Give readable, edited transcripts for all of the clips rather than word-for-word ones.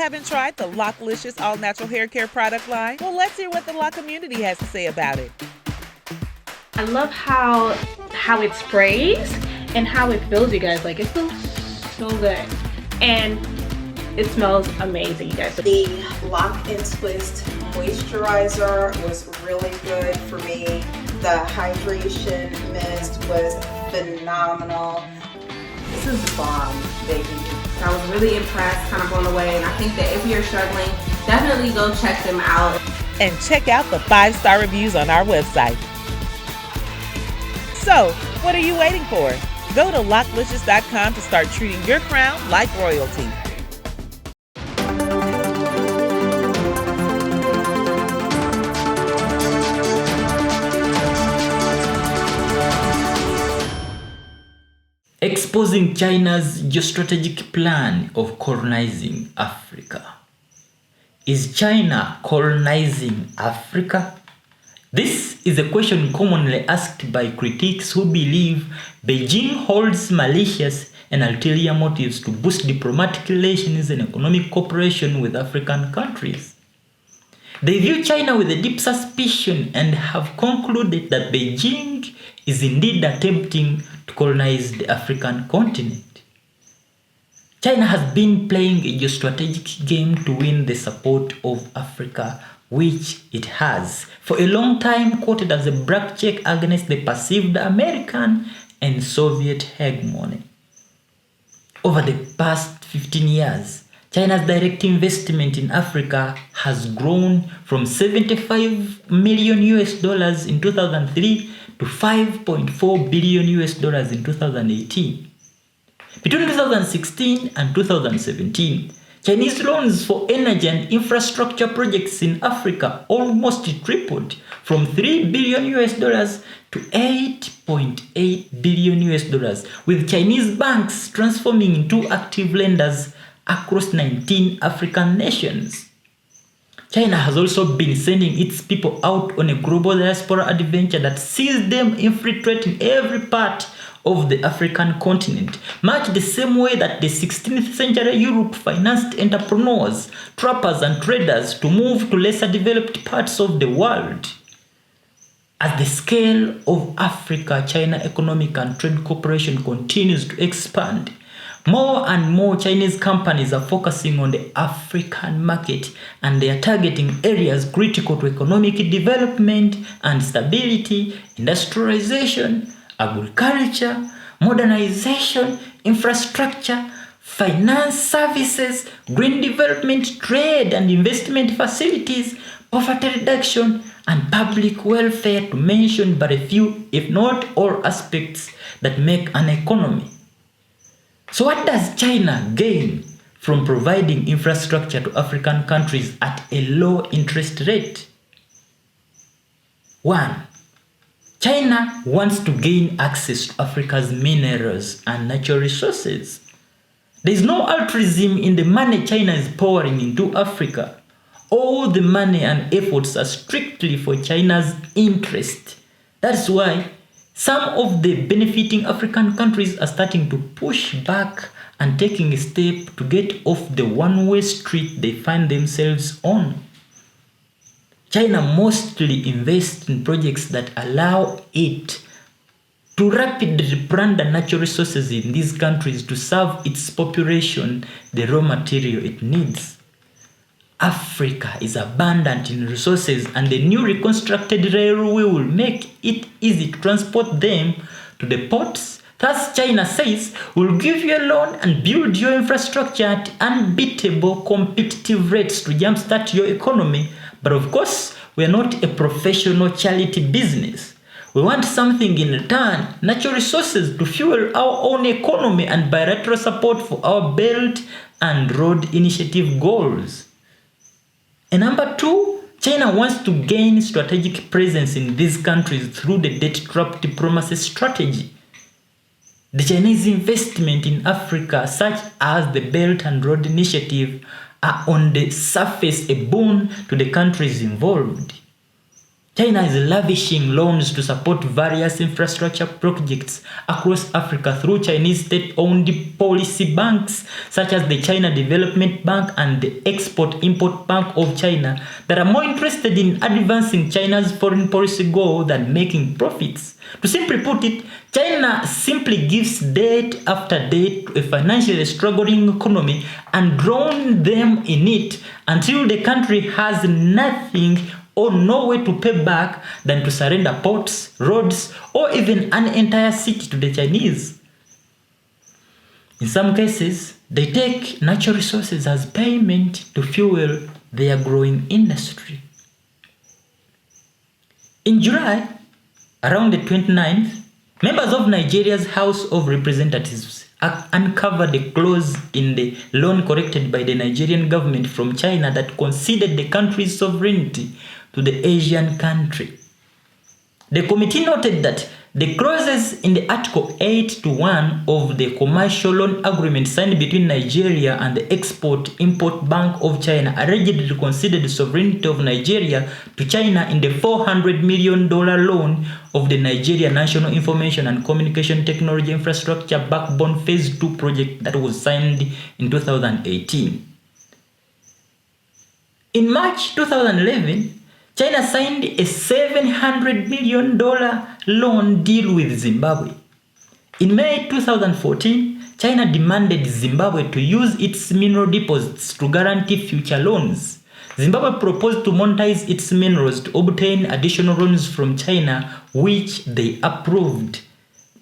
haven't tried the Locklicious all-natural hair care product line? Well, let's hear what the Lock community has to say about it. I love how it sprays and how it feels, you guys. Like, it feels so good. And it smells amazing, you guys. The Lock and Twist moisturizer was really good for me. The hydration mist was phenomenal. This is bomb, baby. I was really impressed, kind of blown away, and I think that if you're struggling, definitely go check them out. And check out the 5-star reviews on our website. So, what are you waiting for? Go to locklicious.com to start treating your crown like royalty. Exposing China's geostrategic plan of colonizing Africa. Is China colonizing Africa? This is a question commonly asked by critics who believe Beijing holds malicious and ulterior motives to boost diplomatic relations and economic cooperation with African countries. They view China with a deep suspicion and have concluded that Beijing is indeed attempting to colonize the African continent. China has been playing a geostrategic game to win the support of Africa, which it has for a long time quoted as a black check against the perceived American and Soviet hegemony. Over the past 15 years, China's direct investment in Africa has grown from $75 million in 2003 to $5.4 billion in 2018. Between 2016 and 2017, Chinese loans for energy and infrastructure projects in Africa almost tripled from $3 billion to $8.8 billion, with Chinese banks transforming into active lenders across 19 African nations. China has also been sending its people out on a global diaspora adventure that sees them infiltrating every part of the African continent, much the same way that the 16th century Europe financed entrepreneurs, trappers and traders to move to lesser developed parts of the world. As the scale of Africa-China economic and trade cooperation continues to expand, more and more Chinese companies are focusing on the African market, and they are targeting areas critical to economic development and stability: industrialization, agriculture, modernization, infrastructure, finance services, green development, trade and investment facilities, poverty reduction, and public welfare, to mention but a few, if not all, aspects that make an economy. So what does China gain from providing infrastructure to African countries at a low interest rate? 1. China wants to gain access to Africa's minerals and natural resources. There is no altruism in the money China is pouring into Africa. All the money and efforts are strictly for China's interest. That's why some of the benefiting African countries are starting to push back and taking a step to get off the one-way street they find themselves on. China mostly invests in projects that allow it to rapidly plunder natural resources in these countries to serve its population the raw material it needs. Africa is abundant in resources, and the new reconstructed railway will make it easy to transport them to the ports. Thus, China says, we'll give you a loan and build your infrastructure at unbeatable competitive rates to jumpstart your economy. But of course, we're not a professional charity business. We want something in return: natural resources to fuel our own economy and bilateral support for our Belt and Road Initiative goals. And number 2, China wants to gain strategic presence in these countries through the debt trap diplomacy strategy. The Chinese investment in Africa, such as the Belt and Road Initiative, are on the surface a boon to the countries involved. China is lavishing loans to support various infrastructure projects across Africa through Chinese state-owned policy banks such as the China Development Bank and the Export-Import Bank of China that are more interested in advancing China's foreign policy goal than making profits. To simply put it, China simply gives debt after debt to a financially struggling economy and drowns them in it until the country has nothing or no way to pay back than to surrender ports, roads, or even an entire city to the Chinese. In some cases, they take natural resources as payment to fuel their growing industry. In July, around the 29th, members of Nigeria's House of Representatives uncovered a clause in the loan collected by the Nigerian government from China that conceded the country's sovereignty to the Asian country. The committee noted that the clauses in the Article 8-1 of the commercial loan agreement signed between Nigeria and the Export-Import Bank of China allegedly conceded the sovereignty of Nigeria to China in the $400 million loan of the Nigeria National Information and Communication Technology Infrastructure Backbone Phase 2 project that was signed in 2018. In March 2011, China signed a $700 million loan deal with Zimbabwe. In May 2014, China demanded Zimbabwe to use its mineral deposits to guarantee future loans. Zimbabwe proposed to monetize its minerals to obtain additional loans from China, which they approved.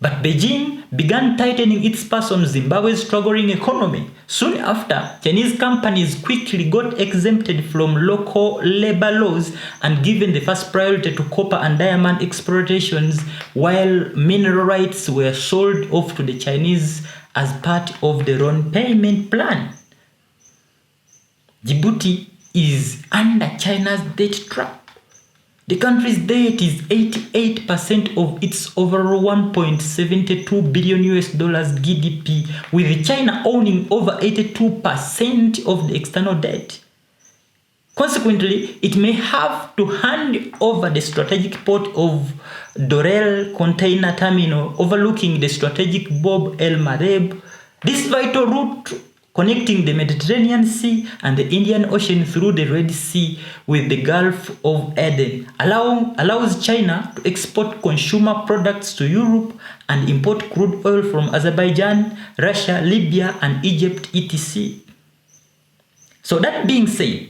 But Beijing began tightening its purse on Zimbabwe's struggling economy. Soon after, Chinese companies quickly got exempted from local labor laws and given the first priority to copper and diamond exploitations, while mineral rights were sold off to the Chinese as part of their own payment plan. Djibouti is under China's debt trap. The country's debt is 88% of its overall $1.72 billion GDP, with China owning over 82% of the external debt. Consequently, it may have to hand over the strategic port of Dorel container terminal overlooking the strategic Bab el Mandeb. This vital route connecting the Mediterranean Sea and the Indian Ocean through the Red Sea with the Gulf of Aden allows China to export consumer products to Europe and import crude oil from Azerbaijan, Russia, Libya, and Egypt, etc. So that being said,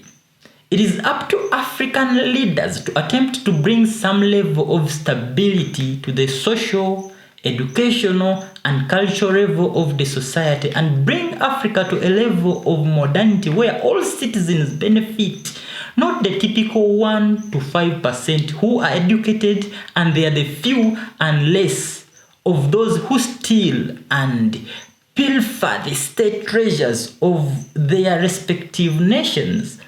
it is up to African leaders to attempt to bring some level of stability to the social, educational, and cultural level of the society and bring Africa to a level of modernity where all citizens benefit, not the typical 1 to 5% who are educated and they are the few and less of those who steal and pilfer the state treasures of their respective nations.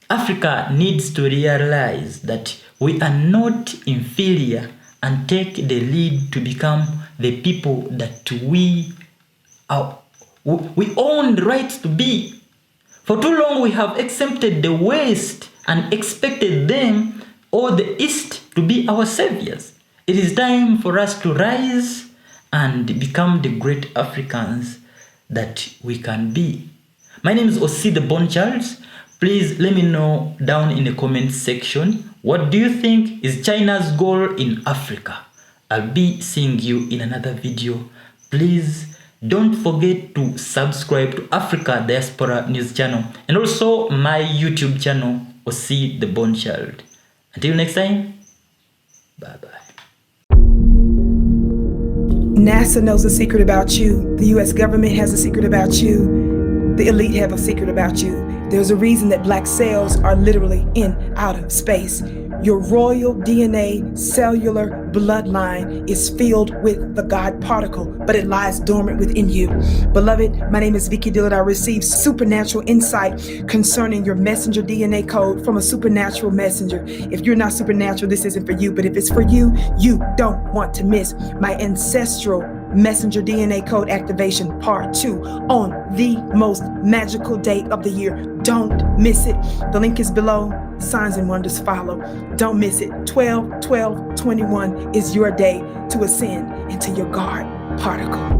Africa needs to realize that we are not inferior and take the lead to become the people that we own the right to be. For too long we have accepted the West and expected them or the East to be our saviors. It is time for us to rise and become the great Africans that we can be. My name is Osie The Born Child. Please let me know down in the comment section, what do you think is China's goal in Africa? I'll be seeing you in another video. Please don't forget to subscribe to Africa Diaspora News channel and also my YouTube channel, Osie The Born Child. Until next time, bye-bye. NASA knows a secret about you. The US government has a secret about you. The elite have a secret about you. There's a reason that black cells are literally in outer space. Your royal DNA cellular bloodline is filled with the God particle, but it lies dormant within you. Beloved, my name is Vicky Dillard. I received supernatural insight concerning your messenger DNA code from a supernatural messenger. If you're not supernatural, this isn't for you, but if it's for you, you don't want to miss my ancestral Messenger DNA Code Activation Part 2 on the most magical day of the year. Don't miss it. The link is below. Signs and wonders follow. Don't miss it. 12-12-21 is your day to ascend into your God particle.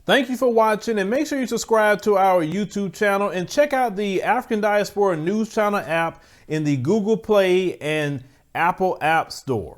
Thank you for watching, and make sure you subscribe to our YouTube channel and check out the African Diaspora News Channel app in the Google Play and Apple App Store.